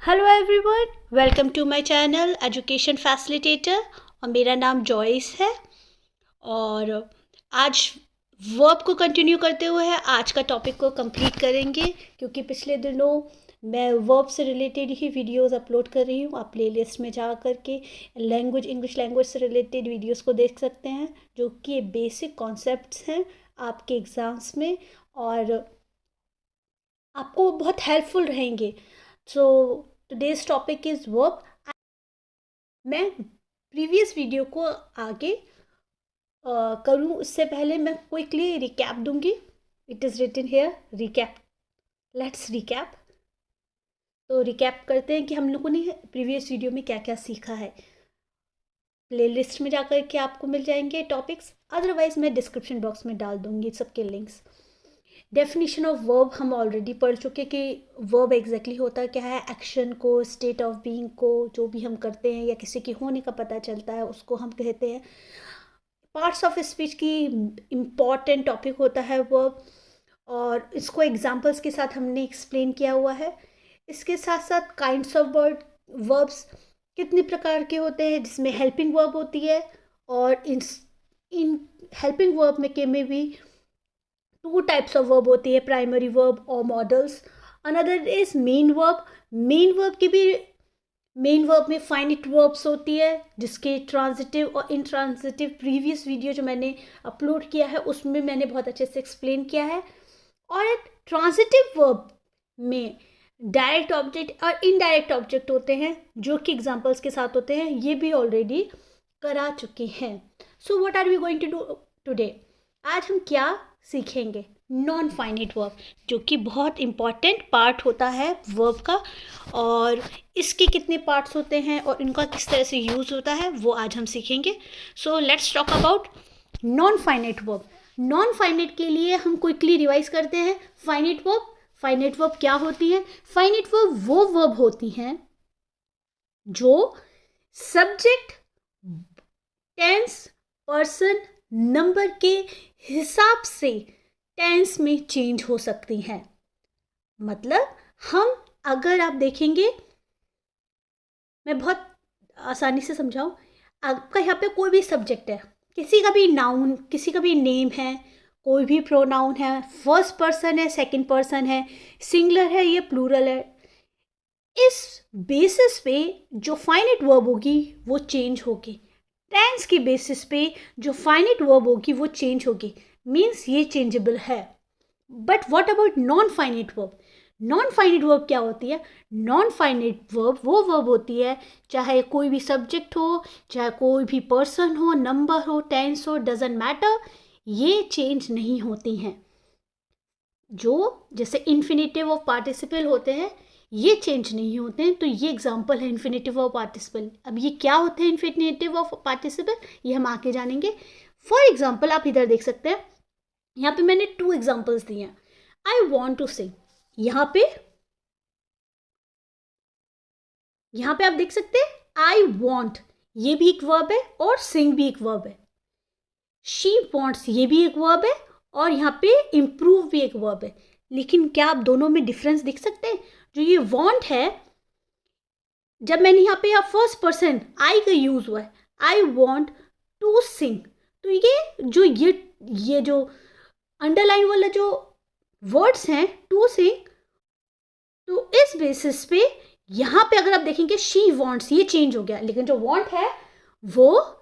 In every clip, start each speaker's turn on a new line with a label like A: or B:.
A: Hello everyone, welcome to my channel education facilitator. और मेरा नाम जॉयस है। और आज वर्ब को कंटिन्यू करते हुए आज का टॉपिक को कंप्लीट करेंगे, क्योंकि पिछले दिनों मैं वर्ब से रिलेटेड ही वीडियोस अपलोड कर रही हूँ। आप प्लेलिस्ट में जा कर के इंग्लिश लैंग्वेज से रिलेटेड वीडियोस को देख सकते हैं, जो कि बेसिक कॉन्सेप्ट्स हैं आपके एग्ज़ाम्स में और आपको बहुत हेल्पफुल रहेंगे। So today's topic is verb. मैं प्रीवियस वीडियो को आगे करूँ उससे पहले मैं क्विकली रिकैप दूंगी। It is written here recap. Let's recap. तो रिकैप करते हैं कि हम लोगों ने प्रीवियस वीडियो में क्या क्या सीखा है। प्लेलिस्ट में जाकर के आपको मिल जाएंगे टॉपिक्स, अदरवाइज मैं डिस्क्रिप्शन बॉक्स में डाल दूंगी सबके लिंक्स। डेफिनेशन ऑफ वर्ब हम ऑलरेडी पढ़ चुके कि वर्ब एग्जैक्टली होता क्या है। एक्शन को, स्टेट ऑफ बीइंग को, जो भी हम करते हैं या किसी के होने का पता चलता है, उसको हम कहते हैं। पार्ट्स ऑफ स्पीच की इम्पॉर्टेंट टॉपिक होता है वर्ब, और इसको एग्जांपल्स के साथ हमने एक्सप्लेन किया हुआ है। इसके साथ साथ काइंड्स ऑफ वर्ब्स कितने प्रकार के होते हैं, जिसमें हेल्पिंग वर्ब होती है, और इन हेल्पिंग वर्ब में भी टू टाइप्स ऑफ वर्ब होती है, प्राइमरी वर्ब और models. Another is main verb. Main verb में फाइनिट वर्ब्स होती है, जिसके ट्रांजिटिव और इंट्रांजिटिव प्रीवियस वीडियो जो मैंने अपलोड किया है उसमें मैंने बहुत अच्छे से एक्सप्लेन किया है। और एक ट्रांजिटिव वर्ब में डायरेक्ट ऑब्जेक्ट और इनडायरेक्ट ऑब्जेक्ट होते हैं, जो कि एग्जांपल्स के साथ होते हैं। ये भी ऑलरेडी करा चुके हैं। So what are we going to do today? आज हम क्या सीखेंगे? नॉन फाइनिट वर्ब, जो कि बहुत इम्पॉर्टेंट पार्ट होता है वर्ब का, और इसके कितने पार्ट्स होते हैं और इनका किस तरह से यूज़ होता है वो आज हम सीखेंगे। So let's talk about non finite verb. Non finite के लिए हम क्विकली रिवाइज करते हैं फाइनिट वर्ब। फाइनिट वर्ब क्या होती है? फाइनिट वर्ब वो वर्ब होती हैं जो सब्जेक्ट, टेंस, पर्सन, नंबर के हिसाब से टेंस में चेंज हो सकती हैं। मतलब हम अगर आप देखेंगे, मैं बहुत आसानी से समझाऊं। आपका यहाँ पे कोई भी सब्जेक्ट है, किसी का भी नाउन, किसी का भी नेम है, कोई भी प्रोनाउन है, फर्स्ट पर्सन है, सेकंड पर्सन है, सिंगुलर है या प्लूरल है, इस बेसिस पे जो फाइनिट वर्ब होगी वो चेंज होगी। टेंस के बेसिस पे जो फाइनिट वर्ब होगी वो चेंज होगी। मीन्स ये चेंजेबल है। But what about non finite verb? Non finite verb क्या होती है? नॉन फाइनिट वर्ब वो वर्ब होती है, चाहे कोई भी सब्जेक्ट हो, चाहे कोई भी पर्सन हो, नंबर हो, टेंस हो, डजेंट मैटर, ये चेंज नहीं होती हैं। जो जैसे इन्फिनेटिव ऑफ पार्टिसिपल होते हैं, ये चेंज नहीं होते हैं। तो ये एग्जांपल है इन्फिनेटिव ऑफ पार्टिसिपल। अब ये क्या होते हैं इन्फिनेटिव ऑफ पार्टिसिपल, ये हम आके जानेंगे। फॉर एग्जांपल आप इधर देख सकते हैं, यहाँ पे मैंने 2 एग्जांपल्स दिए हैं। आई वॉन्ट टू सिंग, यहाँ पे आप देख सकते हैं आई वॉन्ट, ये भी एक वर्ब है और सिंग भी एक वर्ब है। शी वॉन्ट्स, ये भी एक वर्ब है, और यहाँ पे इम्प्रूव भी एक वर्ब है। लेकिन क्या आप दोनों में डिफरेंस देख सकते हैं? जो ये वॉन्ट है, जब मैंने यहाँ पे फर्स्ट पर्सन आई का यूज हुआ है, आई वॉन्ट टू सिंग, तो ये जो अंडरलाइन वाला जो वर्ड्स हैं टू सिंग, तो इस बेसिस पे यहाँ पे अगर आप देखेंगे शी वॉन्ट्स, ये चेंज हो गया। लेकिन जो वॉन्ट है वो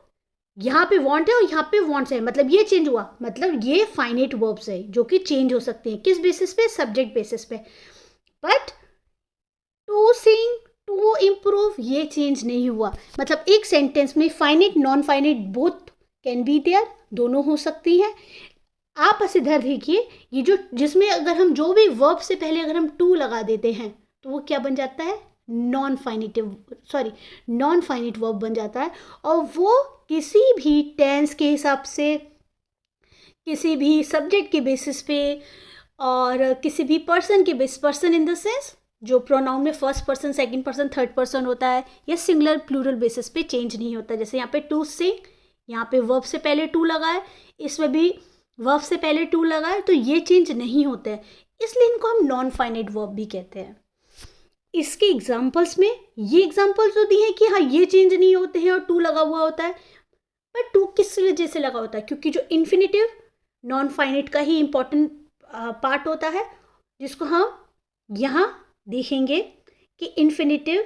A: यहाँ पे वॉन्ट है और यहाँ पे वॉन्ट्स है, मतलब ये चेंज हुआ। मतलब ये फाइनाइट वर्ब्स है जो कि चेंज हो सकते हैं। किस बेसिस पे? सब्जेक्ट बेसिस पे। But to sing, to improve, ये चेंज नहीं हुआ। मतलब एक सेंटेंस में finite non finite both can be there, दोनों हो सकती हैं। आप बस इधर देखिए, ये जो जिसमें अगर हम जो भी वर्ब से पहले अगर हम टू लगा देते हैं तो वो क्या बन जाता है? नॉन फाइनिट वर्ब बन जाता है। और वो किसी भी टेंस के हिसाब से, किसी भी सब्जेक्ट के बेसिस पे, और किसी भी पर्सन के basis, person in the sense जो प्रोनाउन में first person, second person, third person होता है, या सिंगुलर प्लूरल बेसिस पे चेंज नहीं होता। जैसे यहाँ पे टू सिंग, यहाँ पे वर्ब से पहले टू लगा है, इसमें भी वर्ब से पहले टू लगा है, तो ये चेंज नहीं होते हैं, इसलिए इनको हम नॉन फाइनाइट वर्ब भी कहते हैं। इसके एग्जाम्पल्स में ये एग्जाम्पल्स तो दी हैं कि हाँ ये चेंज नहीं होते हैं और टू लगा हुआ होता है, पर टू किस वजह से लगा होता है? क्योंकि जो इन्फिनेटिव नॉन फाइनाइट का ही इम्पॉर्टेंट पार्ट होता है, जिसको हम यहाँ देखेंगे कि infinitive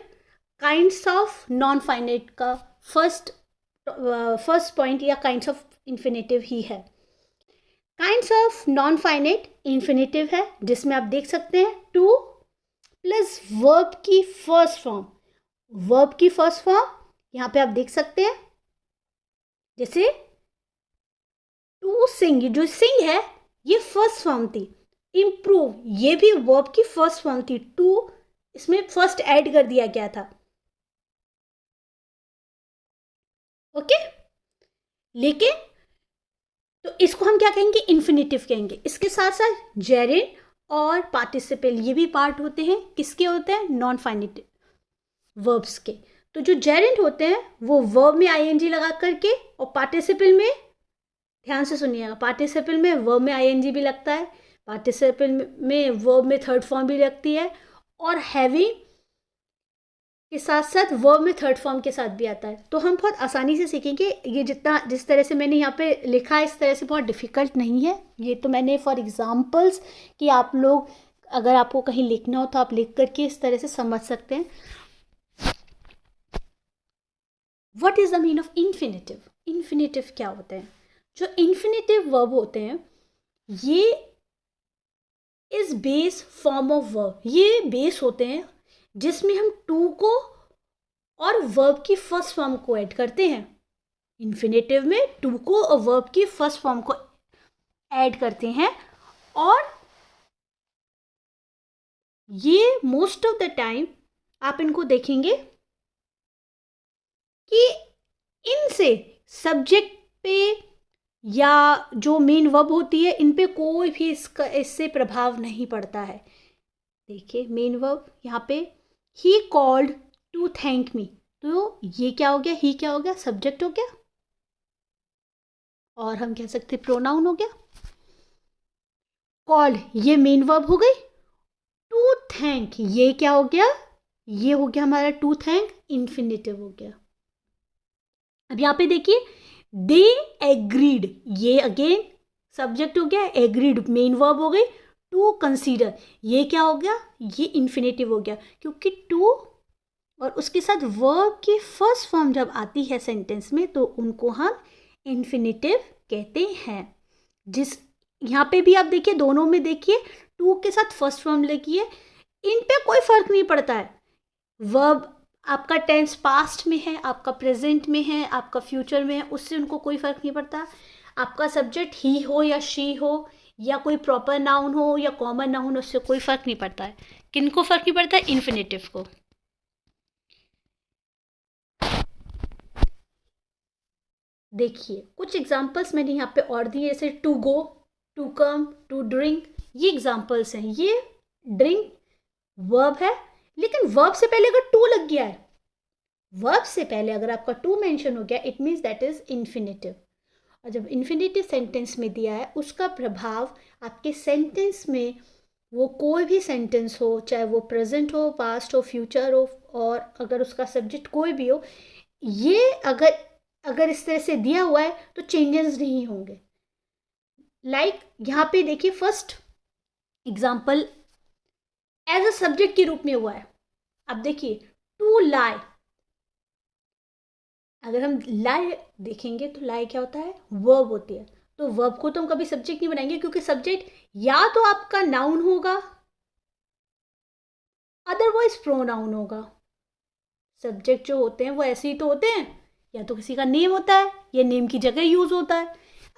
A: kinds of non finite का फर्स्ट पॉइंट या काइंड्स ऑफ इन्फिनेटिव ही है। Kinds of non finite infinitive है, जिसमें आप देख सकते हैं टू प्लस वर्ब की फर्स्ट फॉर्म। वर्ब की फर्स्ट फॉर्म यहाँ पे आप देख सकते हैं, जैसे टू सिंग, जो सिंग है ये फर्स्ट फॉर्म थी। इम्प्रूव ये भी वर्ब की फर्स्ट फॉर्म थी, टू इसमें फर्स्ट ऐड कर दिया गया था। ओके, लेकिन तो इसको हम क्या कहेंगे? इन्फिनेटिव कहेंगे। इसके साथ साथ जेरेंड और पार्टिसिपल ये भी पार्ट होते हैं, किसके होते हैं? नॉन फाइनाइट वर्ब्स के। तो जो जेरेंड होते हैं वो वर्ब में आईएनजी लगा करके, और पार्टिसिपल में, ध्यान से सुनिएगा, पार्टिसिपल में वर्ब में आईएनजी भी लगता है, पार्टिसिपल में वर्ब में थर्ड फॉर्म भी लगती है, और हैविंग के साथ साथ वर्ब में थर्ड फॉर्म के साथ भी आता है। तो हम बहुत आसानी से सीखेंगे। ये जिस तरह से मैंने यहाँ पे लिखा है इस तरह से बहुत डिफ़िकल्ट नहीं है। ये तो मैंने फॉर एग्जांपल्स कि आप लोग अगर आपको कहीं लिखना हो तो आप लिख करके इस तरह से समझ सकते हैं। What is the mean of infinitive? Infinitive क्या होते हैं? जो इन्फिनेटिव वर्ब होते हैं ये is base form of verb, ये बेस होते हैं जिसमें हम टू को और वर्ब की फर्स्ट फॉर्म को ऐड करते हैं। इन्फिनेटिव में टू को और वर्ब की फर्स्ट फॉर्म को ऐड करते हैं, और ये मोस्ट ऑफ द टाइम आप इनको देखेंगे कि इनसे सब्जेक्ट पे या जो मेन वर्ब होती है इन पे कोई भी इससे प्रभाव नहीं पड़ता है। देखिए मेन वर्ब यहाँ पे ही कॉल्ड टू थैंक मी, तो ये क्या हो गया? ही क्या हो गया? सब्जेक्ट हो गया, और हम कह सकते प्रोनाउन हो गया। कॉल्ड ये मेन वर्ब हो गई। टू थैंक ये क्या हो गया? ये हो गया हमारा टू थैंक, इन्फिनेटिव हो गया। अब यहाँ पे देखिए दे एग्रीड, ये अगेन सब्जेक्ट हो गया, एग्रीड मेन वर्ब हो गई। टू कंसीडर ये क्या हो गया? ये इन्फिनेटिव हो गया, क्योंकि टू और उसके साथ वर्ब की फर्स्ट फॉर्म जब आती है सेंटेंस में तो उनको हम इन्फिनेटिव कहते हैं। जिस यहाँ पे भी आप देखिए, दोनों में देखिए टू के साथ फर्स्ट फॉर्म लगी है, इन पे कोई फर्क नहीं पड़ता है। वर्ब आपका टेंस पास्ट में है, आपका प्रेजेंट में है, आपका फ्यूचर में है, उससे उनको कोई फर्क नहीं पड़ता। आपका सब्जेक्ट ही हो या शी हो या कोई प्रॉपर नाउन हो या कॉमन नाउन, उससे कोई फर्क नहीं पड़ता है। किनको फर्क नहीं पड़ता है? इन्फिनेटिव को। देखिए कुछ एग्जांपल्स मैंने यहाँ पे और दिए, जैसे to go, to come, to drink, ये एग्जांपल्स हैं। ये ड्रिंक वर्ब है, लेकिन वर्ब से पहले अगर टू लग गया है, वर्ब से पहले अगर आपका टू मेंशन हो गया, it means that is infinitive. और जब इन्फिनेटिव सेंटेंस में दिया है उसका प्रभाव आपके सेंटेंस में, वो कोई भी सेंटेंस हो, चाहे वो प्रेजेंट हो, पास्ट हो, फ्यूचर हो, और अगर उसका सब्जेक्ट कोई भी हो, ये अगर इस तरह से दिया हुआ है तो चेंजेस नहीं होंगे। लाइक यहाँ पे देखिए first example as a subject के रूप में हुआ है। अब देखिए टू लाई, अगर हम लाई देखेंगे तो लाई क्या होता है? वर्ब होती है। तो वर्ब को तो हम कभी सब्जेक्ट नहीं बनाएंगे, क्योंकि सब्जेक्ट या तो आपका नाउन होगा, अदरवाइज प्रोनाउन होगा। सब्जेक्ट जो होते हैं वो ऐसे ही तो होते हैं, या तो किसी का नेम होता है या नेम की जगह यूज होता है।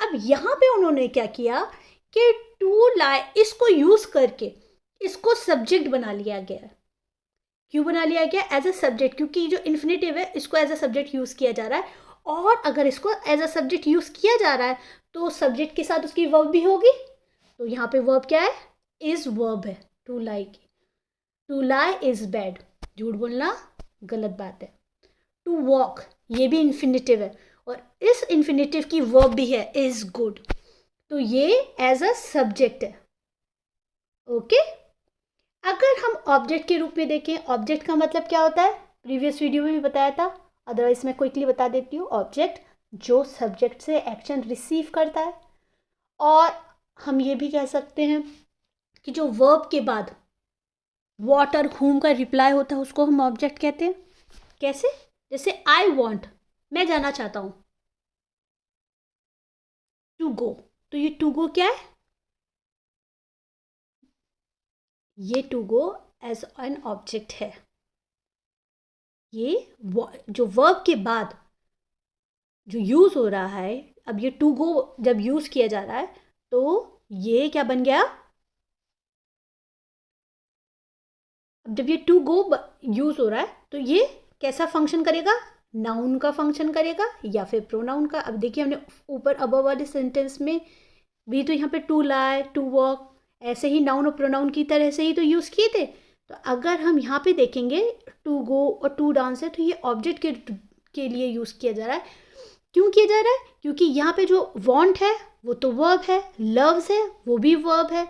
A: अब यहाँ पे उन्होंने क्या किया कि टू लाई इसको यूज करके इसको सब्जेक्ट बना लिया गया। क्यों बना लिया गया? एज अ सब्जेक्ट, क्योंकि जो इन्फिनेटिव है इसको एज अ सब्जेक्ट यूज किया जा रहा है, और अगर इसको एज अ सब्जेक्ट यूज किया जा रहा है तो सब्जेक्ट के साथ उसकी वर्ब भी होगी। तो यहाँ पे वर्ब क्या है? इज वर्ब है टू लाई की। टू लाई इज बैड, झूठ बोलना गलत बात है। टू वॉक ये भी इन्फिनेटिव है, और इस इन्फिनेटिव की वर्ब भी है इज गुड, तो ये एज अ सब्जेक्ट है। ओके, अगर हम ऑब्जेक्ट के रूप में देखें, ऑब्जेक्ट का मतलब क्या होता है, प्रीवियस वीडियो में भी बताया था, अदरवाइज मैं क्विकली बता देती हूँ। ऑब्जेक्ट जो सब्जेक्ट से एक्शन रिसीव करता है, और हम ये भी कह सकते हैं कि जो वर्ब के बाद व्हाट और whom का रिप्लाई होता है उसको हम ऑब्जेक्ट कहते हैं। कैसे? जैसे आई वॉन्ट, मैं जाना चाहता हूँ, टू गो, तो ये टू गो क्या है, ये to go as an object है। ये जो वर्ब के बाद जो यूज हो रहा है, अब ये टू गो जब यूज किया जा रहा है तो ये क्या बन गया, अब जब ये टू गो यूज हो रहा है तो ये कैसा फंक्शन करेगा, नाउन का फंक्शन करेगा या फिर प्रोनाउन का। अब देखिए हमने ऊपर अबव वाले सेंटेंस में भी तो यहाँ पे टू लाई, टू वॉक, ऐसे ही नाउन और प्रोनाउन की तरह से ही तो यूज़ किए थे। तो अगर हम यहाँ पे देखेंगे टू गो और टू डांस है, तो ये ऑब्जेक्ट के लिए यूज़ किया जा रहा है। क्यों किया जा रहा है? क्योंकि यहाँ पे जो वॉन्ट है वो तो वर्ब है, लव्स है वो भी वर्ब है।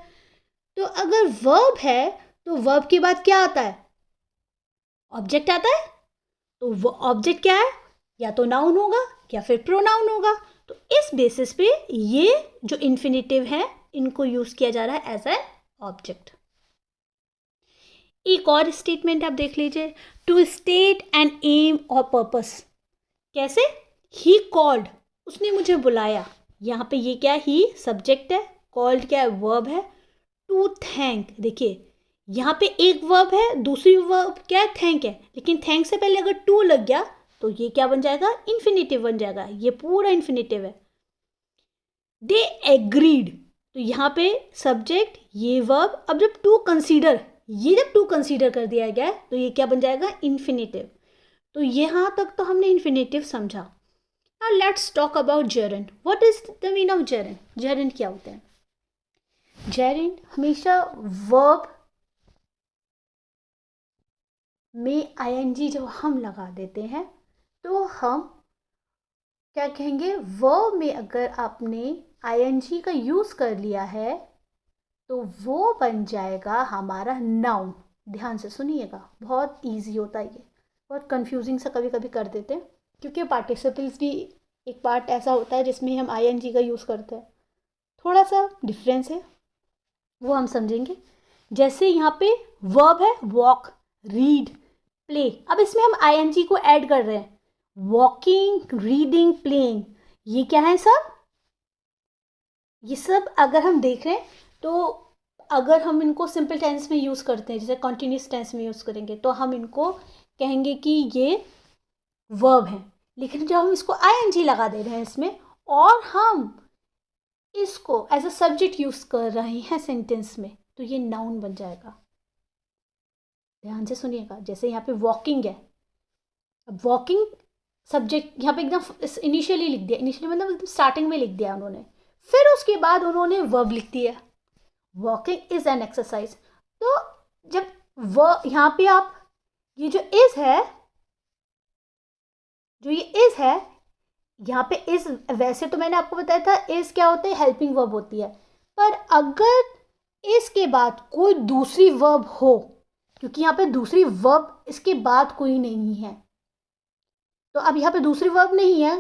A: तो अगर वर्ब है तो वर्ब के बाद क्या आता है, ऑब्जेक्ट आता है। तो वो ऑब्जेक्ट क्या है, या तो नाउन होगा या फिर प्रोनाउन होगा। तो इस बेसिस पे ये जो इन्फिनेटिव है इनको यूज किया जा रहा है एज एन ऑब्जेक्ट। एक और स्टेटमेंट आप देख लीजिए, टू स्टेट एन एम और पर्पस। कैसे? ही कॉल्ड, उसने मुझे बुलाया, यहाँ पे ये क्या है, ही सब्जेक्ट है, कॉल्ड क्या है, वर्ब है। टू थैंक, देखिए यहाँ पे एक वर्ब है, दूसरी वर्ब क्या है, थैंक है, लेकिन थैंक से पहले अगर टू लग गया तो ये क्या बन जाएगा, इन्फिनेटिव बन जाएगा, ये पूरा इन्फिनेटिव है। दे एग्रीड, तो यहाँ पे सब्जेक्ट, ये वर्ब, अब जब टू कंसीडर, ये जब टू कंसीडर कर दिया गया है तो ये क्या बन जाएगा, इन्फिनेटिव। तो यहाँ तक तो हमने इन्फिनेटिव समझा। Now let's talk about Geraint. What is the meaning of Geraint? Geraint क्या होते हैं? जेरेंट हमेशा वर्ब में आईएनजी जब हम लगा देते हैं तो हम क्या कहेंगे, वर्ब में अगर आपने आईएनजी का यूज़ कर लिया है तो वो बन जाएगा हमारा नाउन। ध्यान से सुनिएगा, बहुत इजी होता है, ये बहुत कंफ्यूजिंग सा कभी कभी कर देते हैं, क्योंकि पार्टिसिपल्स भी एक पार्ट ऐसा होता है जिसमें हम आईएनजी का यूज़ करते हैं, थोड़ा सा डिफरेंस है वो हम समझेंगे। जैसे यहाँ पे वर्ब है वॉक, रीड, प्ले, अब इसमें हम आईएनजी को ऐड कर रहे हैं, वॉकिंग, रीडिंग, प्लेइंग, ये क्या है सब, ये सब अगर हम देख रहे हैं तो अगर हम इनको सिंपल टेंस में यूज़ करते हैं, जैसे कॉन्टिन्यूस टेंस में यूज़ करेंगे तो हम इनको कहेंगे कि ये वर्ब है। लेकिन जब हम इसको आईएनजी लगा दे रहे हैं इसमें, और हम इसको एज अ सब्जेक्ट यूज़ कर रहे हैं सेंटेंस में, तो ये नाउन बन जाएगा। ध्यान से सुनिएगा, जैसे यहाँ पे वॉकिंग है, अब वॉकिंग सब्जेक्ट यहाँ पे एकदम इनिशियली लिख दिया, इनिशियली मतलब एकदम स्टार्टिंग में लिख दिया उन्होंने, फिर उसके बाद उन्होंने वर्ब लिख दिया, वॉकिंग इज एन एक्सरसाइज। तो जब यहाँ पे आप ये जो इज है, जो ये इज है, यहाँ पे इज, वैसे तो मैंने आपको बताया था इज क्या होता है, हेल्पिंग वर्ब होती है, पर अगर इसके बाद कोई दूसरी वर्ब हो, क्योंकि यहाँ पे दूसरी वर्ब इसके बाद कोई नहीं है, तो अब यहाँ पे दूसरी वर्ब नहीं है,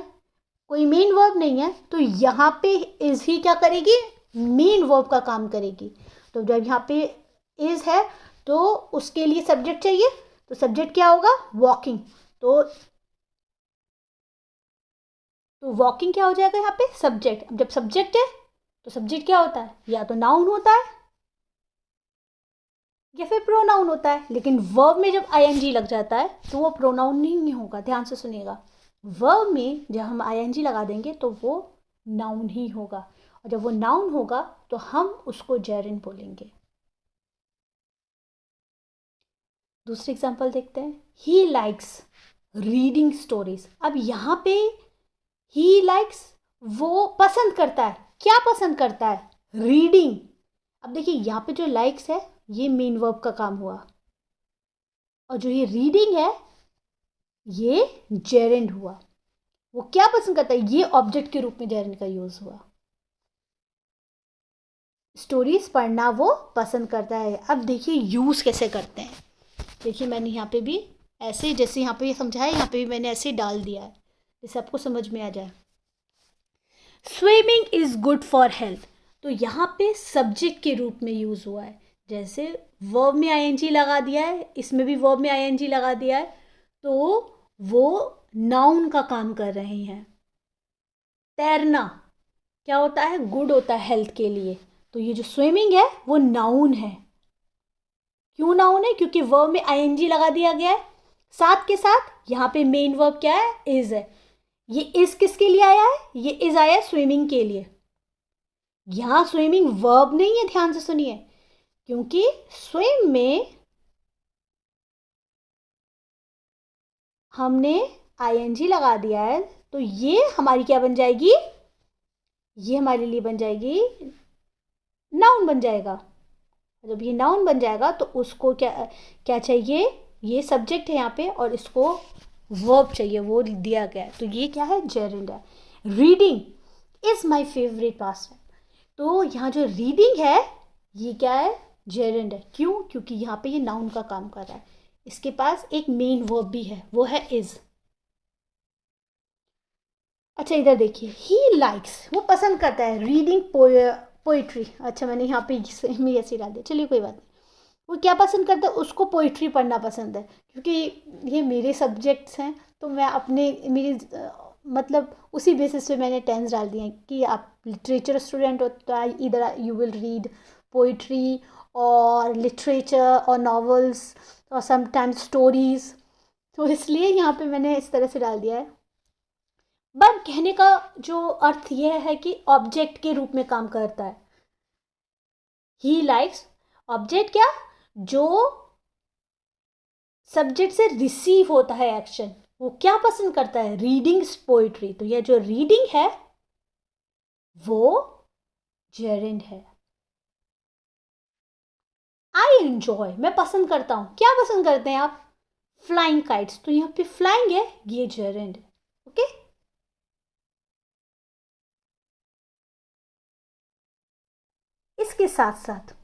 A: कोई मेन वर्ब नहीं है, तो यहाँ पे इज ही क्या करेगी, मेन वर्ब का काम करेगी। तो जब यहाँ पे इज है तो उसके लिए सब्जेक्ट चाहिए, तो सब्जेक्ट क्या होगा, वॉकिंग। तो वॉकिंग क्या हो जाएगा यहाँ पे, सब्जेक्ट। अब जब सब्जेक्ट है तो सब्जेक्ट क्या होता है, या तो नाउन होता है या फिर प्रोनाउन होता है। लेकिन वर्ब में जब आईएनजी लग जाता है तो वो प्रोनाउन नहीं होगा। ध्यान से सुनिएगा, वर्ब में जब हम आईएनजी लगा देंगे तो वो नाउन ही होगा, और जब वो नाउन होगा तो हम उसको जेरेंट बोलेंगे। दूसरी एग्जांपल देखते हैं, ही लाइक्स रीडिंग स्टोरीज। अब यहाँ पे ही लाइक्स, वो पसंद करता है, क्या पसंद करता है, रीडिंग। अब देखिए यहाँ पे जो लाइक्स है ये मेन वर्ब का काम हुआ, और जो ये रीडिंग है ये जेरेंट हुआ। वो क्या पसंद करता है, ये ऑब्जेक्ट के रूप में जेरेंट का यूज हुआ। स्टोरीज पढ़ना वो पसंद करता है। अब देखिए यूज़ कैसे करते हैं। देखिए मैंने यहाँ पे भी ऐसे, जैसे यहाँ पे समझाया, यहाँ पे भी मैंने ऐसे डाल दिया है जिससे आपको समझ में आ जाए। Swimming is good for health, तो यहाँ पे सब्जेक्ट के रूप में यूज़ हुआ है। जैसे वर्ब में आईएनजी लगा दिया है, इसमें भी वर्ब में आईएनजी लगा दिया है, तो वो नाउन का काम कर रहे हैं। तैरना क्या होता है, गुड होता है हेल्थ के लिए, तो ये जो स्विमिंग है वो नाउन है। क्यों नाउन है, क्योंकि वर्ब में आईएनजी लगा दिया गया है। साथ के साथ यहाँ पे मेन वर्ब क्या है, इज है। ये इज किसके लिए आया है, ये इज आया है स्विमिंग के लिए। यहां स्विमिंग वर्ब नहीं है, ध्यान से सुनिए, क्योंकि स्विम में हमने आईएनजी लगा दिया है, तो ये हमारी क्या बन जाएगी, ये हमारे लिए बन जाएगी नाउन बन जाएगा। जब ये नाउन बन जाएगा तो उसको क्या क्या चाहिए, ये सब्जेक्ट है यहाँ पे और इसको वर्ब चाहिए, वो दिया गया है, तो ये क्या है, जेरेंड है। Reading is my favourite pass time, तो यहाँ जो रीडिंग है ये क्या है, जेरेंड है। क्यों, क्योंकि यहाँ पे ये नाउन का काम कर रहा है। इसके पास एक मेन वर्ब भी है, वो है इज। अच्छा इधर देखिए, ही लाइक्स, वो पसंद करता है रीडिंग पोइट्री। अच्छा मैंने यहाँ पे में ऐसे डाल दिया, चलिए कोई बात नहीं। वो क्या पसंद करता है, उसको पोइट्री पढ़ना पसंद है, क्योंकि ये मेरे सब्जेक्ट्स हैं, तो मैं अपने मेरी मतलब उसी बेसिस पे मैंने टेंस डाल दिए हैं कि आप लिटरेचर स्टूडेंट हो तो इधर यू विल रीड पोइट्री और लिटरेचर और नॉवेल्स और समटाइम्स स्टोरीज, तो इसलिए यहाँ पे मैंने इस तरह से डाल दिया है। बट कहने का जो अर्थ यह है कि ऑब्जेक्ट के रूप में काम करता है। ही लाइक्स, ऑब्जेक्ट क्या, जो सब्जेक्ट से रिसीव होता है एक्शन, वो क्या पसंद करता है, रीडिंग पोइट्री, तो यह जो रीडिंग है वो जेरेंड है। आई एंजॉय, मैं पसंद करता हूं, क्या पसंद करते हैं आप, फ्लाइंग काइट्स, तो यहाँ पे फ्लाइंग है, ये जेरेंड है। ओके, इसके साथ साथ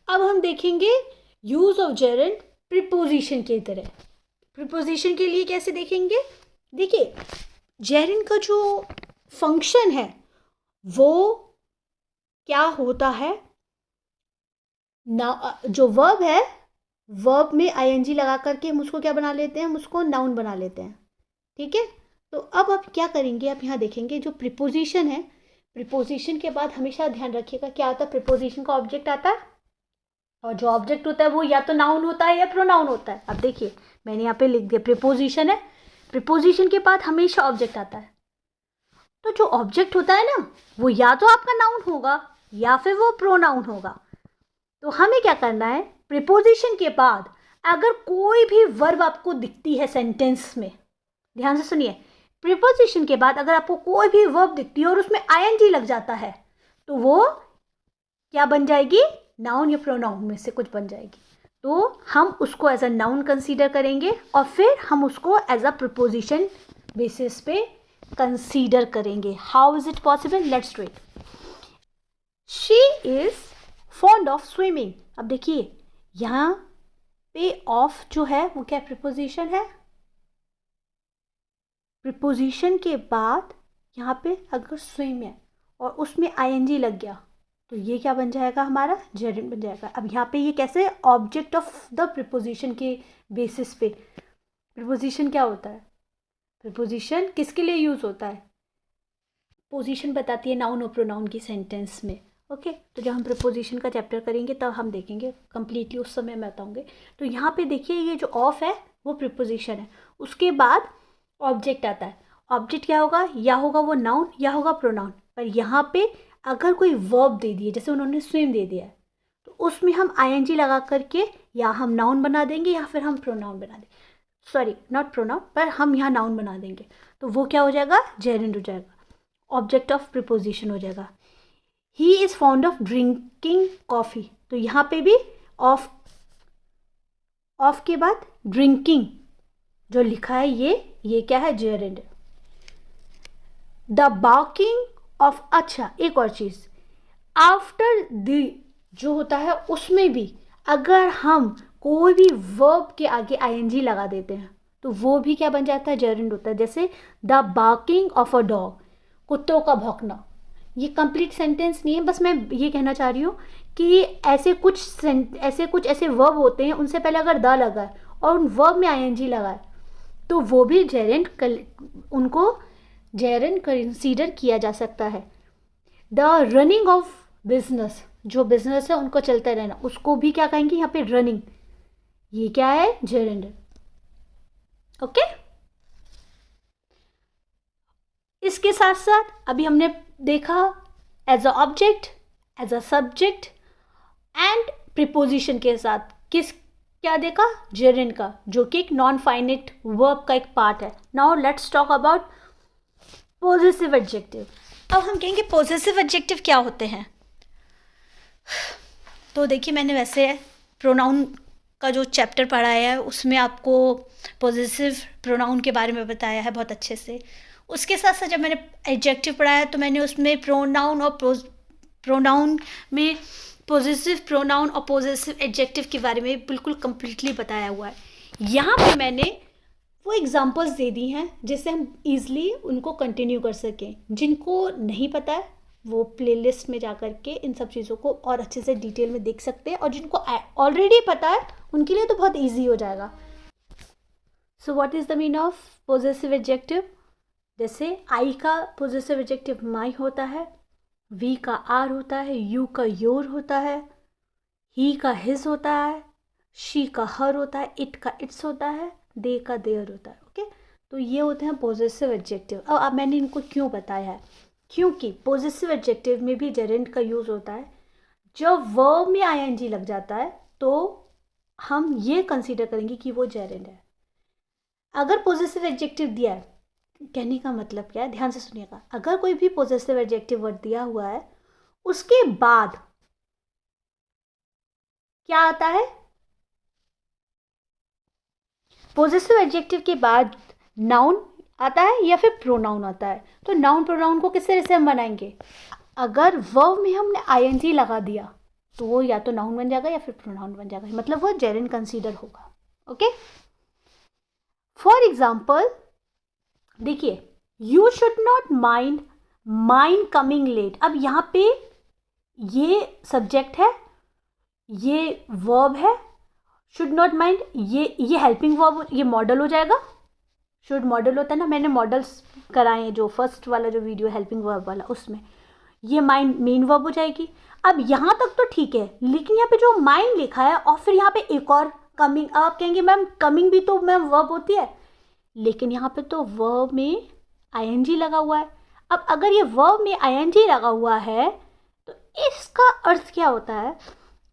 A: अब हम देखेंगे यूज ऑफ जेरेंड प्रीपोजिशन की तरह। प्रीपोजिशन के लिए कैसे देखेंगे, देखिए जेरेंड का जो फंक्शन है वो क्या होता है ना, जो वर्ब है, वर्ब में आईएनजी लगा करके हम उसको क्या बना लेते हैं, हम उसको नाउन बना लेते हैं। ठीक है, तो अब आप क्या करेंगे, आप यहाँ देखेंगे जो प्रीपोजिशन है, प्रीपोजिशन के बाद हमेशा ध्यान रखिएगा क्या आता है, प्रीपोजिशन का ऑब्जेक्ट आता है, और जो ऑब्जेक्ट होता है वो या तो नाउन होता है या प्रोनाउन होता है। अब देखिए मैंने यहाँ पे लिख दिया प्रीपोजिशन है, प्रीपोजिशन के बाद हमेशा ऑब्जेक्ट आता है, तो जो ऑब्जेक्ट होता है ना वो या तो आपका नाउन होगा या फिर वो प्रोनाउन होगा। तो हमें क्या करना है, प्रीपोजिशन के बाद अगर कोई भी वर्ब आपको दिखती है सेंटेंस में, ध्यान से सुनिए, प्रीपोजिशन के बाद अगर आपको कोई भी वर्ब दिखती है और उसमें आईएनजी लग जाता है तो वो क्या बन जाएगी, नाउन या प्रोनाउन में से कुछ बन जाएगी। तो हम उसको एज अ नाउन कंसीडर करेंगे और फिर हम उसको एज अ प्रीपोजिशन बेसिस पे कंसीडर करेंगे। How is it possible, let's do it. She is fond of swimming, अब देखिए यहाँ पे ऑफ जो है वो क्या प्रीपोजिशन है, प्रीपोजिशन के बाद यहाँ पे अगर स्विम है और उसमें आईएनजी लग गया तो ये क्या बन जाएगा, हमारा जेरेंड बन जाएगा। अब यहाँ पे ये कैसे, ऑब्जेक्ट ऑफ द प्रीपोजिशन के बेसिस पे। प्रीपोजिशन क्या होता है, प्रीपोजिशन किसके लिए यूज होता है, पोजीशन बताती है नाउन और प्रोनाउन की सेंटेंस में। ओके, तो जब हम प्रीपोजिशन का चैप्टर करेंगे तब हम देखेंगे कंप्लीटली, उस समय मैं बताऊंगी। तो यहाँ पे देखिए ये जो ऑफ है वो प्रीपोजिशन है, उसके बाद ऑब्जेक्ट आता है। ऑब्जेक्ट क्या होगा, या होगा वो नाउन या होगा प्रोनाउन, पर यहाँ पे अगर कोई वर्ब दे दिए, जैसे उन्होंने स्विम दे दिया है, तो उसमें हम आईएनजी लगा करके या हम नाउन बना देंगे या फिर हम प्रोनाउन बना देंगे, सॉरी नॉट प्रोनाउन, पर हम यहाँ नाउन बना देंगे, तो वो क्या हो जाएगा, जेरेंड हो जाएगा, ऑब्जेक्ट ऑफ प्रीपोजिशन हो जाएगा। He is fond of drinking coffee, तो यहाँ पे भी ऑफ, ऑफ के बाद ड्रिंकिंग जो लिखा है ये क्या है, जेरेंड। द बार्किंग ऑफ, अच्छा एक और चीज़, आफ्टर द जो होता है उसमें भी अगर हम कोई भी वर्ब के आगे आईएनजी लगा देते हैं तो वो भी क्या बन जाता है, जेरेंड होता है। जैसे the barking of a dog, कुत्तों का भौंकना। ये कंप्लीट सेंटेंस नहीं है, बस मैं ये कहना चाह रही हूँ कि ऐसे कुछ ऐसे वर्ब होते हैं उनसे पहले अगर द लगा है और उन वर्ब में आईएनजी लगा है तो वो भी उनको जेरेंड कंसीडर किया जा सकता है। द रनिंग ऑफ बिजनेस, जो बिजनेस है उनको चलता रहना, उसको भी क्या कहेंगे यहाँ पे, रनिंग। ये क्या है, जेरेंड। ओके, इसके साथ साथ अभी हमने देखा as a object, as a subject and preposition के साथ क्या देखा, जेरेंड का, जो कि एक नॉन फाइनाइट वर्ब का एक पार्ट है। Now let's talk about possessive adjective. अब हम कहेंगे पॉजेसिव एडजेक्टिव क्या होते हैं। तो देखिए, मैंने वैसे प्रोनाउन का जो चैप्टर पढ़ाया है उसमें आपको पॉजेसिव प्रोनाउन के बारे में बताया है बहुत अच्छे से। उसके साथ साथ जब मैंने एडजेक्टिव पढ़ाया तो मैंने उसमें प्रोनाउन और प्रोनाउन में पॉजेसिव प्रोनाउन और पॉजेसिव एडजेक्टिव के बारे में बिल्कुल कंप्लीटली बताया हुआ है। यहाँ पे मैंने वो एग्जांपल्स दे दी हैं जिससे हम इजीली उनको कंटिन्यू कर सकें। जिनको नहीं पता है वो प्लेलिस्ट में जा कर के इन सब चीज़ों को और अच्छे से डिटेल में देख सकते हैं, और जिनको ऑलरेडी पता है उनके लिए तो बहुत ईजी हो जाएगा। So what is the meaning of possessive adjective. जैसे आई का पॉजेसिव एडजेक्टिव माई होता है, वी का आर होता है, यू का योर होता है, ही का हिज होता है, शी का हर होता है, इट का इट्स होता है, दे का देयर होता है। ओके, तो ये होते हैं पॉजेसिव एडजेक्टिव। अब मैंने इनको क्यों बताया है, क्योंकि पॉजेसिव एडजेक्टिव में भी जेरेंड का यूज़ होता है। जब वर्ब में आईएनजी लग जाता है तो हम ये कंसीडर करेंगे कि वो जेरेंड है। अगर पॉजेसिव एडजेक्टिव दिया है, कहने का मतलब क्या है, ध्यान से सुनिएगा। अगर कोई भी पॉजेसिव एडजेक्टिव वर्ड दिया हुआ है उसके बाद क्या आता है, पॉजेसिव एडजेक्टिव के बाद नाउन आता है या फिर प्रोनाउन आता है। तो नाउन प्रोनाउन को किस तरह से हम बनाएंगे, अगर वर्ब में हमने आईएनजी लगा दिया तो वो या तो नाउन बन जाएगा या फिर प्रोनाउन बन जाएगा, मतलब वो जेरेंड कंसीडर होगा। ओके, फॉर एग्जाम्पल देखिए, you should not mind coming late. अब यहाँ पे ये सब्जेक्ट है, ये वर्ब है, शुड नॉट माइंड ये हेल्पिंग वर्ब, ये मॉडल हो जाएगा। शुड मॉडल होता है ना, मैंने मॉडल्स कराए हैं जो फर्स्ट वाला जो वीडियो हेल्पिंग वर्ब वाला, उसमें ये माइंड मेन वर्ब हो जाएगी। अब यहाँ तक तो ठीक है, लेकिन यहाँ पे जो माइंड लिखा है और फिर यहाँ पे एक और कमिंग, आप कहेंगे मैम कमिंग भी तो मैम वर्ब होती है, लेकिन यहाँ पे तो वर्ब में आईएनजी लगा हुआ है। अब अगर ये वर्ब में आईएनजी लगा हुआ है तो इसका अर्थ क्या होता है,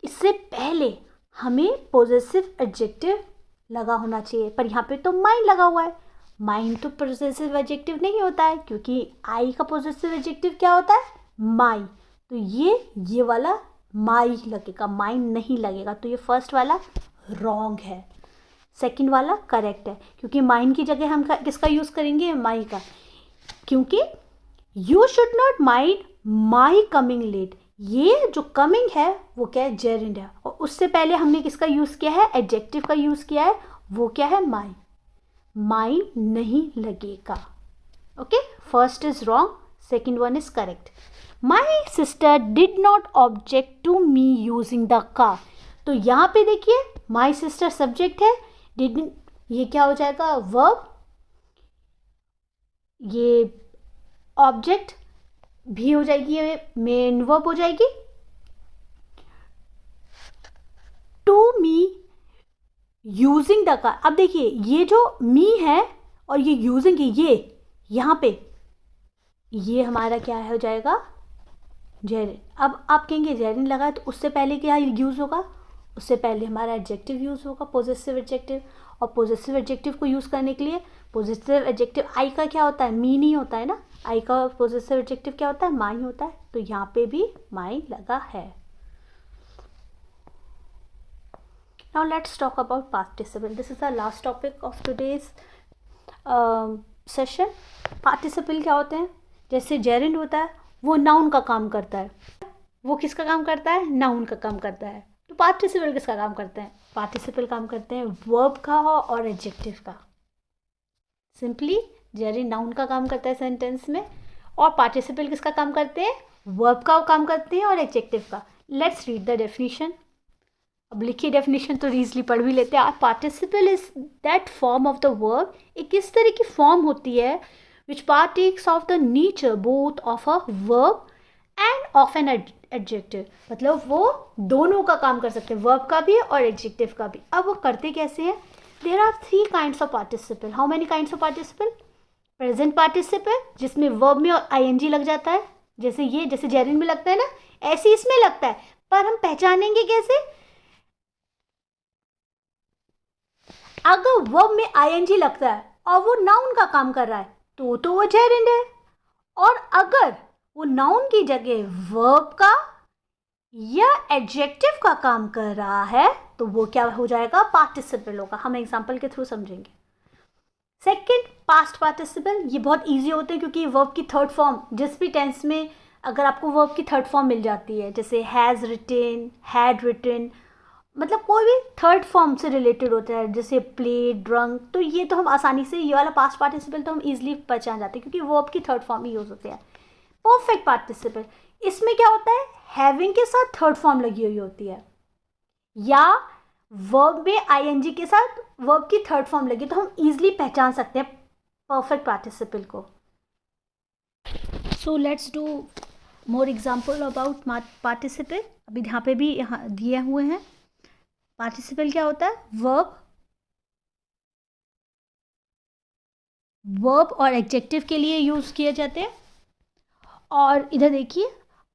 A: इससे पहले हमें पॉजेसिव एडजेक्टिव लगा होना चाहिए, पर यहाँ पे तो माइंड लगा हुआ है। माइंड तो पॉजेसिव एडजेक्टिव नहीं होता है, क्योंकि आई का पॉजेसिव एडजेक्टिव क्या होता है, माई। तो ये वाला माई लगेगा, माइंड नहीं लगेगा। तो ये फर्स्ट वाला रॉन्ग है, सेकंड वाला करेक्ट है, क्योंकि माइंड की जगह हम किसका यूज़ करेंगे, माई का। क्योंकि you should not mind my coming late, ये जो कमिंग है वो क्या है, जेरेंड है, और उससे पहले हमने किसका यूज़ किया है, एडजेक्टिव का यूज़ किया है, वो क्या है, माई। माइंड नहीं लगेगा। Okay, first is wrong, second one is correct. My sister did not object to me using the car. तो यहाँ पे देखिए, माई सिस्टर सब्जेक्ट है, डिड, ये क्या हो जाएगा, वर्ब, ये ऑब्जेक्ट भी हो जाएगी, ये मेन वर्ब हो जाएगी। To me using the car. अब देखिए, ये जो मी है और ये यूजिंग है, ये यहाँ पे ये हमारा क्या हो जाएगा, जेरेंड। अब आप कहेंगे जेरेंड लगा तो उससे पहले क्या यूज़ होगा, उससे पहले हमारा एडजेक्टिव यूज़ होगा, पॉजेसिव एडजेक्टिव। और पॉजेसिव एडजेक्टिव को यूज़ करने के लिए पॉजेसिव एडजेक्टिव आई का क्या होता है, मी नहीं होता है ना, आई का पॉजेसिव एडजेक्टिव क्या होता है, माई होता है। तो यहाँ पे भी माई लगा है। Now let's talk about participle. This is the last topic of today's session. Participle क्या होते हैं, जैसे जेरेंड होता है वो नाउन का काम करता है, वो किसका काम करता है? नाउन का काम करता है। तो पार्टिसिपल किसका काम करते हैं? पार्टिसिपल काम करते हैं वर्ब का और एडजेक्टिव का। सिंपली जेरिन नाउन का काम करता है सेंटेंस में, और पार्टिसिपल किसका काम करते हैं? वर्ब का काम करते हैं और एडजेक्टिव का। Let's read the definition. अब लिखिए डेफिनेशन तो ईजिली पढ़ भी लेते हैं। Participle is that form of the verb, एक किस तरह की फॉर्म होती है which partakes of the nature both of a verb and of an adjective. मतलब वो दोनों का काम कर सकते हैं, वर्ब का भी और एडजेक्टिव का भी। अब वो करते कैसे हैं? There are 3 kinds of participle. How many kinds of participle? Present participle जिसमें वर्ब में आईएनजी लग जाता है, जैसे जेरिन में लगता है ना, ऐसे इसमें लगता है। पर हम पहचानेंगे कैसे? अगर वर्ब में आईएनजी लगता है और वो नाउन का काम कर रहा है तो वो जेरिंड है, और अगर वो नाउन की जगह वर्ब का या एडजेक्टिव का काम कर रहा है तो वो क्या हो जाएगा? पार्टिसिपल होगा। हम एग्जांपल के थ्रू समझेंगे। Second, past participle. ये बहुत इजी होते हैं क्योंकि वर्ब की थर्ड फॉर्म, जिस भी टेंस में अगर आपको वर्ब की थर्ड फॉर्म मिल जाती है, जैसे हैज़ रिटन, हैड रिटन, मतलब कोई भी थर्ड फॉर्म से रिलेटेड होता है, जैसे प्ले, ड्रंक, तो ये तो हम आसानी से, ये वाला पास्ट पार्टिसिपल तो हम इजीली पहचान जाते हैं क्योंकि वर्ब की थर्ड फॉर्म ही यूज़ होती है। परफेक्ट पार्टिसिपल, इसमें क्या होता है? हैविंग के साथ थर्ड फॉर्म लगी हुई होती है, या वर्ब में आईएनजी के साथ वर्ब की थर्ड फॉर्म लगी, तो हम इजीली पहचान सकते हैं परफेक्ट पार्टिसिपल को। So let's do more example about participle. अभी यहाँ पे भी यहाँ दिए हुए हैं। पार्टिसिपल क्या होता है? वर्ब और एडजेक्टिव के लिए यूज किए जाते हैं। और इधर देखिए,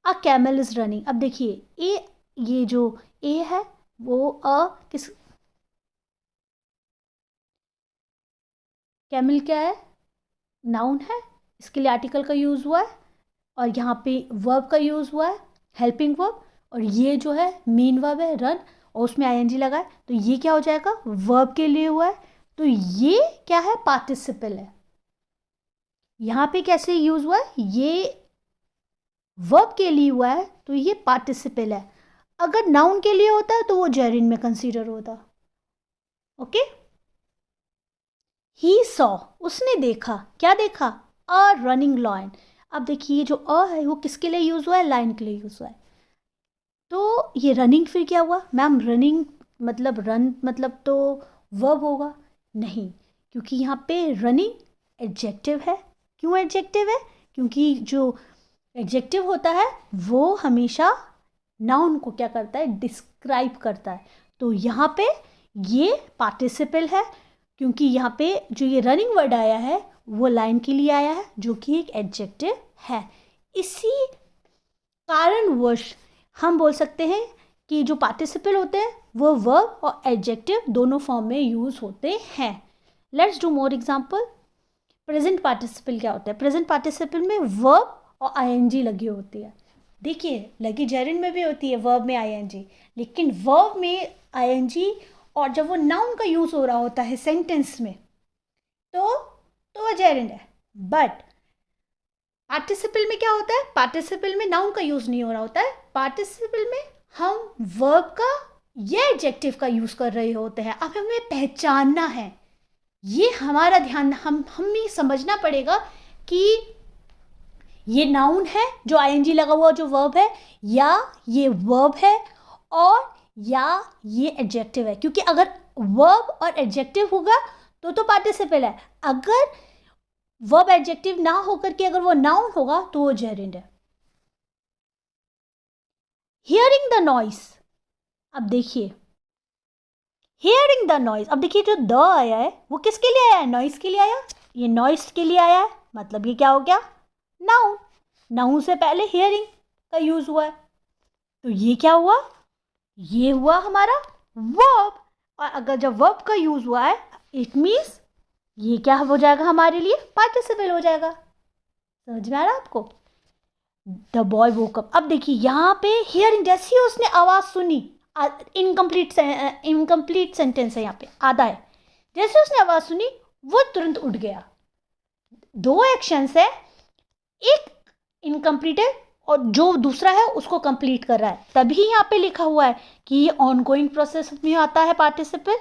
A: अ कैमल इज रनिंग। अब देखिए ये जो ए है वो किस, कैमल क्या है? नाउन है, इसके लिए आर्टिकल का यूज हुआ है, और यहाँ पे वर्ब का यूज हुआ है, हेल्पिंग वर्ब, और ये जो है मेन वर्ब है रन, और उसमें आईएनजी लगा है, तो ये क्या हो जाएगा? वर्ब के लिए हुआ है, तो ये क्या है? पार्टिसिपल है। यहाँ पे कैसे यूज हुआ है? ये वर्ब के लिए हुआ है तो ये पार्टिसिपल है। अगर नाउन के लिए होता है तो वो जेरिन में कंसीडर होता। ओके। ही सॉ, उसने देखा। क्या देखा? A running lion. अब देखिए जो अ है वो किसके लिए यूज हुआ है? लाइन के लिए यूज हुआ है। तो ये रनिंग फिर क्या हुआ? मैम रनिंग मतलब रन मतलब तो वर्ब होगा? नहीं, क्योंकि यहाँ पे रनिंग एडजेक्टिव है। क्यों एडजेक्टिव है? क्योंकि जो एडजेक्टिव होता है वो हमेशा नाउन को क्या करता है? डिस्क्राइब करता है। तो यहाँ पे ये पार्टिसिपल है क्योंकि यहाँ पे जो ये रनिंग वर्ड आया है वो लाइन के लिए आया है जो कि एक एडजेक्टिव है। इसी कारणवश हम बोल सकते हैं कि जो पार्टिसिपल होते हैं वो वर्ब और एडजेक्टिव दोनों फॉर्म में यूज होते हैं। Let's do more example. Present participle क्या होता है? प्रेजेंट पार्टिसिपल में वर्ब और आईएनजी लगी होती है। देखिए लगी जेरिन में भी होती है वर्ब में आईएनजी, लेकिन वर्ब में आईएनजी और जब वो नाउन का यूज हो रहा होता है सेंटेंस में तो वो जेरिन है। बट पार्टिसिपल में क्या होता है? पार्टिसिपल में नाउन का यूज नहीं हो रहा होता है। पार्टिसिपल में हम वर्ब का या एडजेक्टिव का यूज कर रहे होते हैं। अब हमें पहचानना है, ये हमारा ध्यान, हमें समझना पड़ेगा कि ये नाउन है जो आईएनजी लगा हुआ जो वर्ब है, या ये वर्ब है और या ये एडजेक्टिव है। क्योंकि अगर वर्ब और एडजेक्टिव होगा तो पार्टिसिपल है। अगर वर्ब एडजेक्टिव ना होकर के अगर वो नाउन होगा तो वो जेरिंड है। Hearing the noise. अब देखिए हियरिंग द नॉइस, अब देखिए जो द आया है वो किसके लिए आया है? नॉइस के लिए आया। ये नॉइस के लिए आया है, मतलब ये क्या हो गया? नाउन। नाउन से पहले हियरिंग का यूज हुआ है, तो ये क्या हुआ? ये हुआ हमारा वर्ब। और अगर जब वर्ब का यूज हुआ है इट मीन्स ये क्या हो जाएगा हमारे लिए? पार्टिसिपल हो जाएगा। समझ में आ रहा है आपको? The boy woke up. अब देखिए यहाँ पे हियरिंग, जैसे ही उसने आवाज़ सुनी, इनकम्प्लीट सेंटेंस है यहाँ पे, आधा है। जैसे उसने आवाज़ सुनी वो तुरंत उठ गया। दो एक्शंस है, एक इनकम्प्लीट है और जो दूसरा है उसको कंप्लीट कर रहा है, तभी यहाँ पे लिखा हुआ है कि ये ऑनगोइंग प्रोसेस में आता है पार्टिसिपल,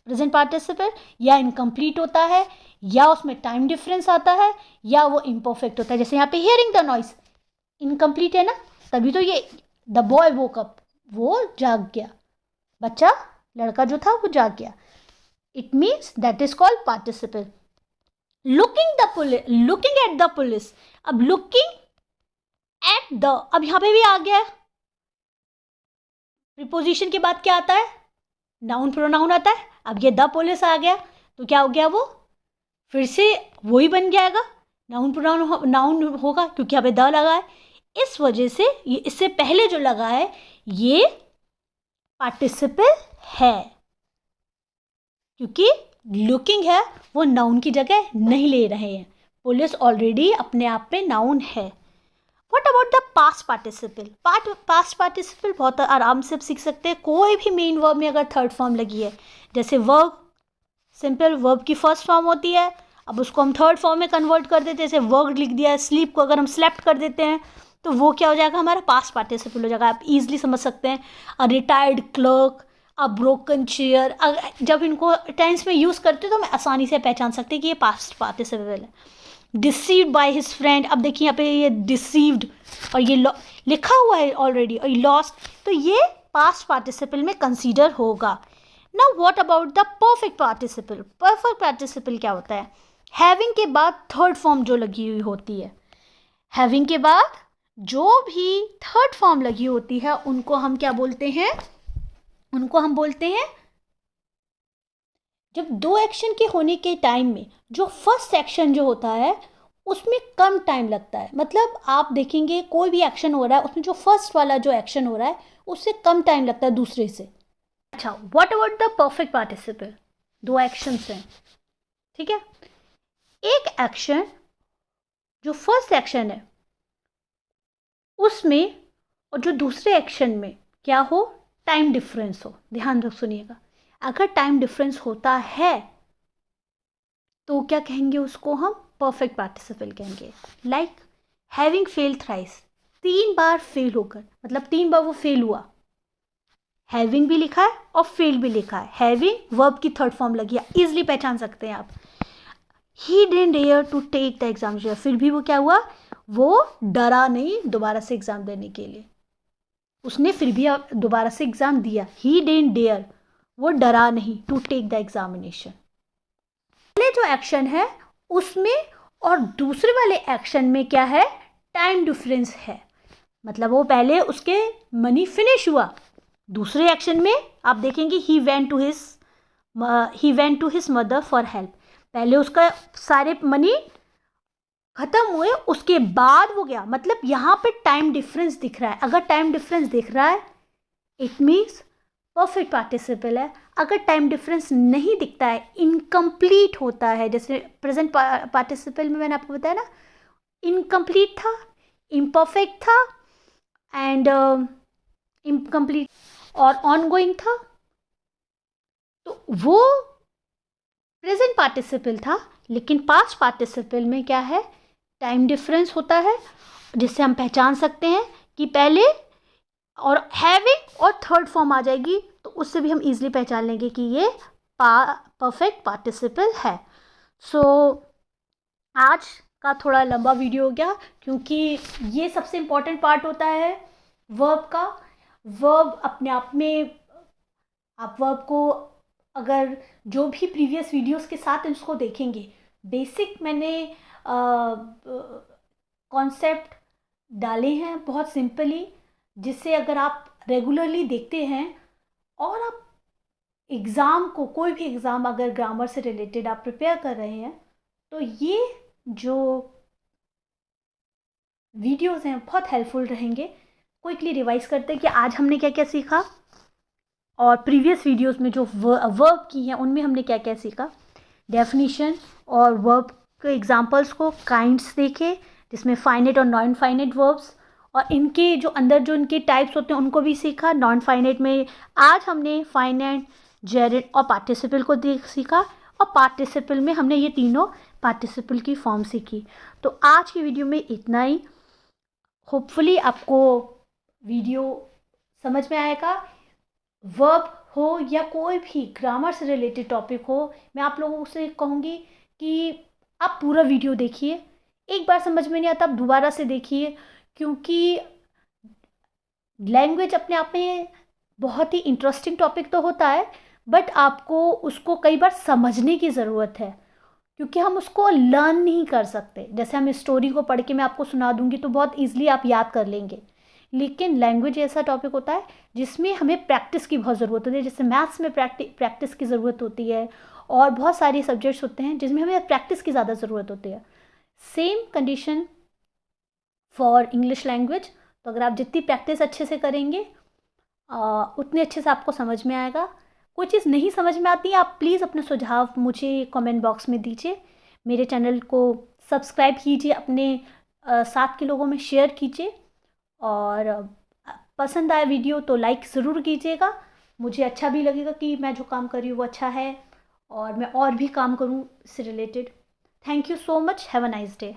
A: प्रेजेंट पार्टिसिपल, या इनकम्प्लीट होता है, या उसमें टाइम डिफरेंस आता है, या वो इम्परफेक्ट होता है। जैसे यहाँ पे हियरिंग द नॉइस इनकम्प्लीट है ना, तभी तो ये द बॉय वोक अप, वो जाग गया, बच्चा लड़का जो था वो जाग गया। It means that is called participle. Looking at the police, अब लुकिंग एट द, अब यहां पे भी आ गया है, प्रीपोजिशन के बाद क्या आता है, नाउन प्रोनाउन आता है। अब ये द पुलिस आ गया तो क्या हो गया, वो फिर से वही बन जाएगा, नाउन प्रोनाउन नाउन होगा क्योंकि यहाँ पे द लगा है। इस वजह से ये इससे पहले जो लगा है ये पार्टिसिपल है, क्योंकि लुकिंग है वो नाउन की जगह नहीं ले रहे हैं, पुलिस ऑलरेडी अपने आप में नाउन है। What about the past participle? Past participle बहुत आराम से सीख सकते हैं, कोई भी मेन वर्ब में अगर थर्ड फॉर्म लगी है, जैसे वर्ब सिंपल वर्ब की फर्स्ट फॉर्म होती है, अब उसको हम थर्ड फॉर्म में कन्वर्ट कर देते हैं, जैसे वर्ब लिख दिया है, स्लीप को अगर हम स्लेप्ट कर देते हैं तो वो क्या हो जाएगा, हमारा पास्ट पार्टिसिपल हो जाएगा। आप इजीली समझ सकते हैं, a retired clerk, a broken chair, जब इनको टेंस में यूज़ करते हो तो हम आसानी से पहचान सकते हैं कि ये पास्ट पार्टिसिपल है। डिसीव्ड बाय हिज फ्रेंड, अब देखिए यहाँ पे ये डिसीव्ड और ये लिखा हुआ है ऑलरेडी, और लॉस्ट, तो ये पास्ट पार्टिसिपल में कंसीडर होगा। Now what about the perfect participle? Perfect participle क्या होता है, हैविंग के बाद थर्ड फॉर्म जो लगी हुई होती है, हैविंग के बाद जो भी थर्ड फॉर्म लगी होती है उनको हम क्या बोलते हैं, उनको हम बोलते हैं, जब दो एक्शन के होने के टाइम में जो फर्स्ट एक्शन जो होता है उसमें कम टाइम लगता है, मतलब आप देखेंगे कोई भी एक्शन हो रहा है उसमें जो फर्स्ट वाला जो एक्शन हो रहा है उससे कम टाइम लगता है दूसरे से। अच्छा, what about the perfect participle? दो एक्शंस हैं, ठीक है, एक एक्शन जो फर्स्ट एक्शन है उसमें और जो दूसरे एक्शन में क्या हो, टाइम डिफरेंस हो। ध्यान रख सुनिएगा, अगर टाइम डिफरेंस होता है तो क्या कहेंगे, उसको हम परफेक्ट पार्टिसिपल कहेंगे। लाइक हैविंग फेल थ्राइस, 3 बार फेल होकर, मतलब 3 बार वो फेल हुआ, हैविंग भी लिखा है और फेल भी लिखा है, हैविंग वर्ब की थर्ड फॉर्म लगी है, इजिली पहचान सकते हैं आप। He didn't dare to take the exam, फिर भी वो क्या हुआ, वो डरा नहीं दोबारा से एग्जाम देने के लिए, उसने फिर भी दोबारा से एग्जाम दिया। ही डिडंट डेयर, वो डरा नहीं, टू टेक द एग्जामिनेशन। पहले जो एक्शन है उसमें और दूसरे वाले एक्शन में क्या है, टाइम डिफरेंस है, मतलब वो पहले उसके मनी फिनिश हुआ, दूसरे एक्शन में आप देखेंगे he went to his mother for help, पहले उसका सारे मनी खत्म हुए उसके बाद वो गया, मतलब यहाँ पे टाइम डिफरेंस दिख रहा है। अगर टाइम डिफरेंस दिख रहा है इट मीन्स परफेक्ट पार्टिसिपल है, अगर टाइम डिफरेंस नहीं दिखता है, इनकम्प्लीट होता है, जैसे प्रेजेंट पार्टिसिपल में मैंने आपको बताया ना, इनकम्प्लीट था, इम्परफेक्ट था एंड इनकम्प्लीट और ऑनगोइंग था, तो वो प्रेजेंट पार्टिसिपल था। लेकिन पास्ट पार्टिसिपल में क्या है, टाइम डिफरेंस होता है, जिससे हम पहचान सकते हैं कि पहले और हैविंग और थर्ड फॉर्म आ जाएगी, तो उससे भी हम इजीली पहचान लेंगे कि ये परफेक्ट पार्टिसिपल है। सो आज का थोड़ा लंबा वीडियो हो गया, क्योंकि ये सबसे इम्पॉर्टेंट पार्ट होता है वर्ब का। वर्ब अपने आप में, आप वर्ब को अगर जो भी प्रीवियस वीडियोस के साथ उसको देखेंगे, बेसिक मैंने कॉन्सेप्ट डाले हैं बहुत सिंपली, जिससे अगर आप रेगुलरली देखते हैं और आप एग्ज़ाम को, कोई भी एग्ज़ाम अगर ग्रामर से रिलेटेड आप प्रिपेयर कर रहे हैं, तो ये जो वीडियोस हैं बहुत हेल्पफुल रहेंगे। क्विकली रिवाइज करते हैं कि आज हमने क्या क्या सीखा और प्रीवियस वीडियोस में जो वर्ब की हैं उनमें हमने क्या क्या सीखा। डेफिनीशन और वर्ब के एग्जांपल्स को काइंड्स देखे, जिसमें फाइनेट और नॉन फाइनेट वर्ब्स, और इनके जो अंदर जो इनके टाइप्स होते हैं उनको भी सीखा। नॉन फाइनेट में आज हमने फाइनेट, जेरेड और पार्टिसिपल को सीखा, और पार्टिसिपल में हमने ये तीनों पार्टिसिपल की फॉर्म सीखी। तो आज की वीडियो में इतना ही। होपफुली आपको वीडियो समझ में आएगा। वर्ब हो या कोई भी ग्रामर से रिलेटेड टॉपिक हो, मैं आप लोगों से कहूँगी कि आप पूरा वीडियो देखिए। एक बार समझ में नहीं आता आप दोबारा से देखिए, क्योंकि लैंग्वेज अपने आप में बहुत ही इंटरेस्टिंग टॉपिक तो होता है, बट आपको उसको कई बार समझने की ज़रूरत है, क्योंकि हम उसको लर्न नहीं कर सकते। जैसे हम स्टोरी को पढ़ के मैं आपको सुना दूंगी तो बहुत ईजिली आप याद कर लेंगे, लेकिन लैंग्वेज ऐसा टॉपिक होता है जिसमें हमें प्रैक्टिस की बहुत ज़रूरत होती है। जैसे मैथ्स में प्रैक्टिस की ज़रूरत होती है, और बहुत सारे सब्जेक्ट्स होते हैं जिसमें हमें प्रैक्टिस की ज़्यादा ज़रूरत होती है। Same condition for English language. तो अगर आप जितनी प्रैक्टिस अच्छे से करेंगे उतने अच्छे से आपको समझ में आएगा। कोई चीज़ नहीं समझ में आती है, आप प्लीज़ अपने सुझाव मुझे कमेंट बॉक्स में दीजिए। मेरे चैनल को सब्सक्राइब कीजिए, अपने साथ के लोगों में शेयर कीजिए, और पसंद आए वीडियो तो लाइक ज़रूर कीजिएगा। मुझे अच्छा भी लगेगा कि मैं जो काम कर रही हूँ वो अच्छा है, और मैं और भी काम करूँ इससे related. Thank you so much. Have a nice day.